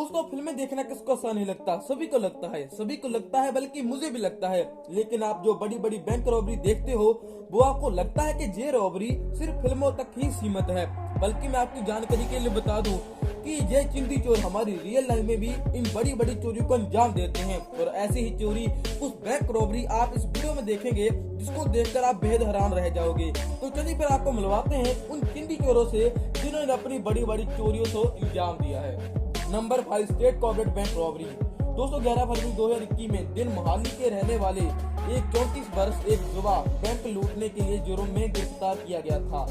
दोस्तों फिल्में देखना किसको अच्छा नहीं लगता, सभी को लगता है बल्कि मुझे भी लगता है। लेकिन आप जो बड़ी बड़ी बैंक रॉबरी देखते हो वो आपको लगता है कि ये रॉबरी सिर्फ फिल्मों तक ही सीमित है। बल्कि मैं आपकी जानकारी के लिए बता दूं कि ये चिंदी चोर हमारी रियल लाइफ में भी इन बड़ी बड़ी चोरियों को अंजाम देते हैं। और ऐसी ही चोरी उस बैंक रॉबरी आप इस वीडियो में देखेंगे जिसको देखकर आप बेहद हैरान रह जाओगे। तो चलिए फिर आपको मिलवाते हैं उन चिंदी चोरों से जिन्होंने अपनी बड़ी बड़ी चोरियों को अंजाम दिया है। Number 5, state cooperative bank robbery. दोस्तों 11 फरवरी 2021 में दिन मोहाली के रहने वाले एक 34 वर्ष एक युवक बैंक लूटने के लिए जुर्म में गिरफ्तार किया गया था।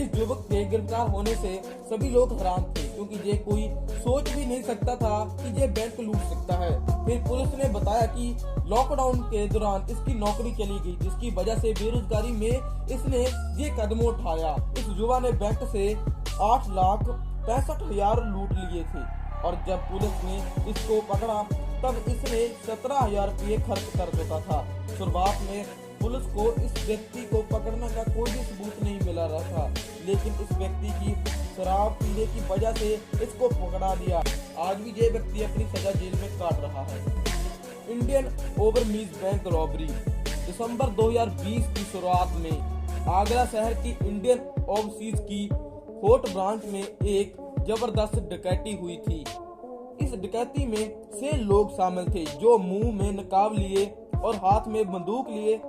इस युवक के गिरफ्तार होने से सभी लोग हैरान थे क्योंकि ये कोई सोच भी नहीं सकता था कि ये बैंक लूट सकता है। फिर पुलिस ने बताया कि लॉकडाउन के दौरान इसकी नौकरी चली गई जिसकी वजह से बेरोजगारी में इसने ये कदम उठाया। इस युवक ने बैंक से 8,65,000 लूट लिए थे और जब पुलिस ने इसको पकड़ा तब इसने 17,000 रुपये खर्च कर चुका था। शुरुआत में पुलिस को इस व्यक्ति को पकड़ने का कोई भी सबूत नहीं मिला रहा था, लेकिन इस व्यक्ति की शराब पीने की वजह से इसको पकड़ा दिया। आज भी ये व्यक्ति अपनी सजा जेल में काट रहा है। Indian Overseas Bank robbery. दिसंबर 2020 की शुरुआत में आगरा शहर की इंडियन ओवरसीज की फोर्ट ब्रांच में एक जबरदस्त डकैती हुई थी। इस डकैती में 6 लोग शामिल थे जो मुंह में नकाब लिए और हाथ में बंदूक लिए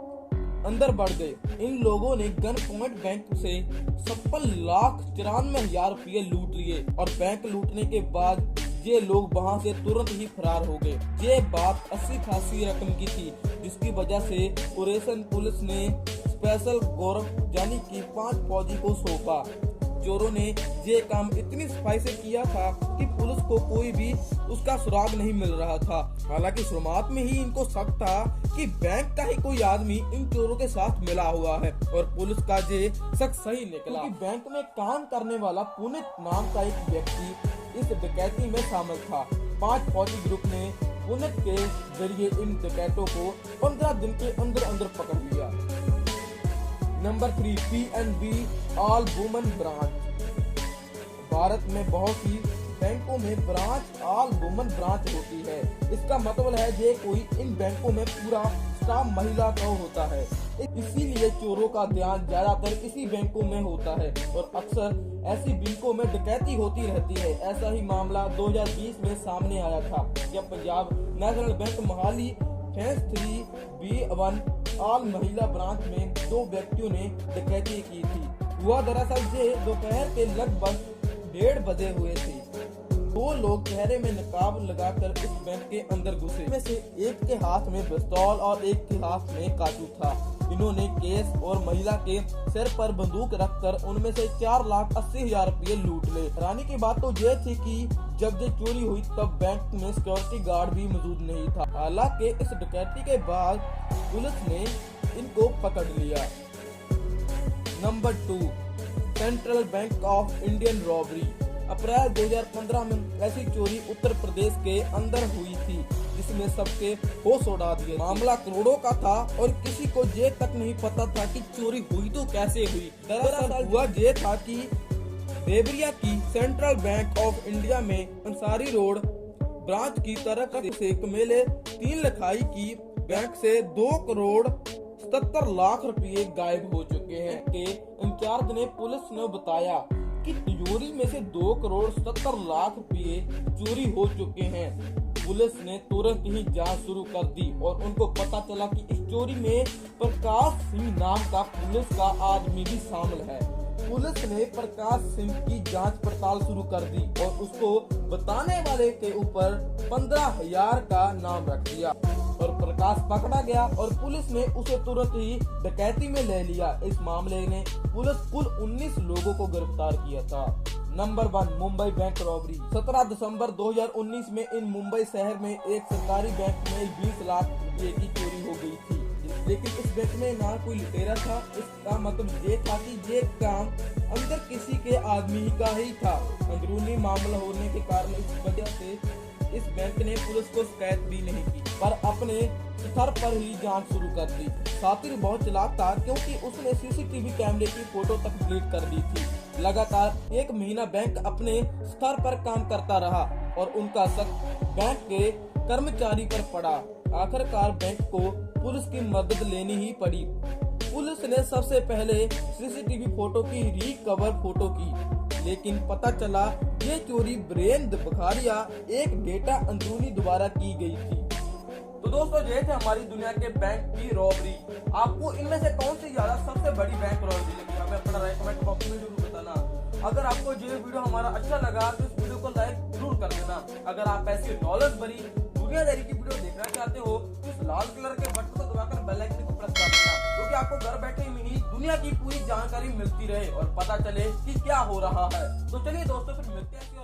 अंदर बढ़ गए। इन लोगों ने गन पॉइंट बैंक से 56,94,000 रुपये लूट लिए और बैंक लूटने के बाद ये लोग वहां से तुरंत ही फरार हो गए। ये बात अच्छी खासी रकम की थी जिसकी वजह से ऑपरेशन पुलिस ने स्पेशल गौरव यानी कि 5 फौजी को सौंपा। चोरों ने ये काम इतनी सफाई से किया था कि पुलिस को कोई भी उसका सुराग नहीं मिल रहा था। हालांकि शुरुआत में ही इनको शक था कि बैंक का ही कोई आदमी इन चोरों के साथ मिला हुआ है और पुलिस का ये शक सही निकला क्योंकि बैंक में काम करने वाला पुनित नाम का एक व्यक्ति इस डकैती में शामिल था। 5 फौजी ग्रुप ने पुनित के जरिए इन डकैतों को 15 दिन के अंदर अंदर पकड़ लिया। Number 3, PNB all woman branch. Bharat में बहुत सी बैंकों में ब्रांच ऑल वुमन ब्रांच होती है। इसका मतलब है ये कोई इन बैंकों में पूरा स्टाफ महिला का होता है। इसीलिए चोरों का ध्यान ज्यादातर इसी बैंकों में होता है और अक्सर ऐसी बैंकों में डकैती होती रहती है। ऐसा ही मामला 2020 में सामने आया था जब Punjab national bank Mohali face 3B1 all महिला ब्रांच में 2 व्यक्तियों ने डकैती की थी। हुआ दरअसल ये दोपहर के लगभग 1:30 बजे हुए थे। 2 लोग चेहरे में नकाब लगाकर इस बैंक के अंदर घुसे। इनमें से एक के हाथ में पिस्तौल और एक के हाथ में काजू था। इन्होंने केस और महिला के सिर पर बंदूक रखकर उनमें से 4,80,000 रुपये लूट ले। हैरानी की बात तो ये थी कि जब ये चोरी हुई तब बैंक में सिक्योरिटी गार्ड भी मौजूद नहीं था। हालांकि इस डकैती के बाद पुलिस ने इनको पकड़ लिया। Number 2, Central Bank of Indian robbery. अप्रैल 2015 में ऐसी चोरी उत्तर प्रदेश के अंदर हुई थी जिसमें सबके होश उड़ा दिए। मामला करोड़ों का था और किसी को ये तक नहीं पता था कि चोरी हुई तो कैसे हुई। दरअसल हुआ ये था कि देवरिया की सेंट्रल बैंक ऑफ इंडिया में अंसारी रोड ब्रांच की तरफ से कमेले 3 लिखाई की बैंक से 2,77,00,000 रुपये गायब हो चुके हैं। के इंचार्ज ने पुलिस ने बताया कि तिजोरी में से 2,70,00,000 रुपये चोरी हो चुके हैं। पुलिस ने तुरंत ही जांच शुरू कर दी और उनको पता चला कि इस चोरी में प्रकाश सिंह नाम का पुलिस का आदमी भी शामिल है। पुलिस ने प्रकाश सिंह की जांच पड़ताल शुरू कर दी और उसको बताने वाले के ऊपर 15,000 का नाम रख दिया और प्रकाश पकड़ा गया और पुलिस ने उसे तुरंत ही डकैती में ले लिया। इस मामले ने पुलिस कुल 19 लोगों को गिरफ्तार किया था। Number 1, Mumbai bank robbery. 17 दिसंबर 2019 में इन मुंबई शहर में एक सरकारी बैंक में 20 लाख रुपए की चोरी हो गई थी। लेकिन इस बैंक में ना कोई लुटेरा था। इसका मतलब ये था कि ये काम अंदर किसी के आदमी का ही था। अंदरूनी मामला होने के कारण इस वजह से इस बैंक ने पुलिस को शिकायत भी नहीं की पर अपने स्तर पर ही जांच शुरू कर दी। सातिर बहुत चालाक था क्योंकि उसने सीसीटीवी कैमरे की फोटो तक डिलीट कर दी थी। लगातार 1 महीना बैंक अपने स्तर पर काम करता रहा और उनका शक बैंक के कर्मचारी पर पड़ा। आखिरकार बैंक को पुलिस की मदद लेनी ही पड़ी। पुलिस ने सबसे पहले सीसीटीवी फोटो की रिकवर फोटो की, लेकिन पता चला ये चोरी वीरेंद्र बखारिया एक डेटा अंदरूनी द्वारा की गई थी। तो दोस्तों, ये थे हमारी दुनिया के बैंक की रॉबरी। आपको इनमें से कौन सी ज्यादा सबसे बड़ी बैंक रॉबरी लगी? हमें अपना राय कमेंट बॉक्स में जरूर बताना। अगर आपको ये वीडियो हमारा अच्छा लगा तो इस वीडियो को लाइक जरूर कर देना। अगर आप ऐसी नॉलेज भरी दुनियादारी की वीडियो देखना चाहते हो तो इस लाल कलर के बटन को दबाकर बेल आइकन को प्रेस कर देना, क्योंकि आपको घर बैठे ही दुनिया की पूरी जानकारी मिलती रहे और पता चले कि क्या हो रहा है। तो चलिए दोस्तों, फिर मिलते हैं।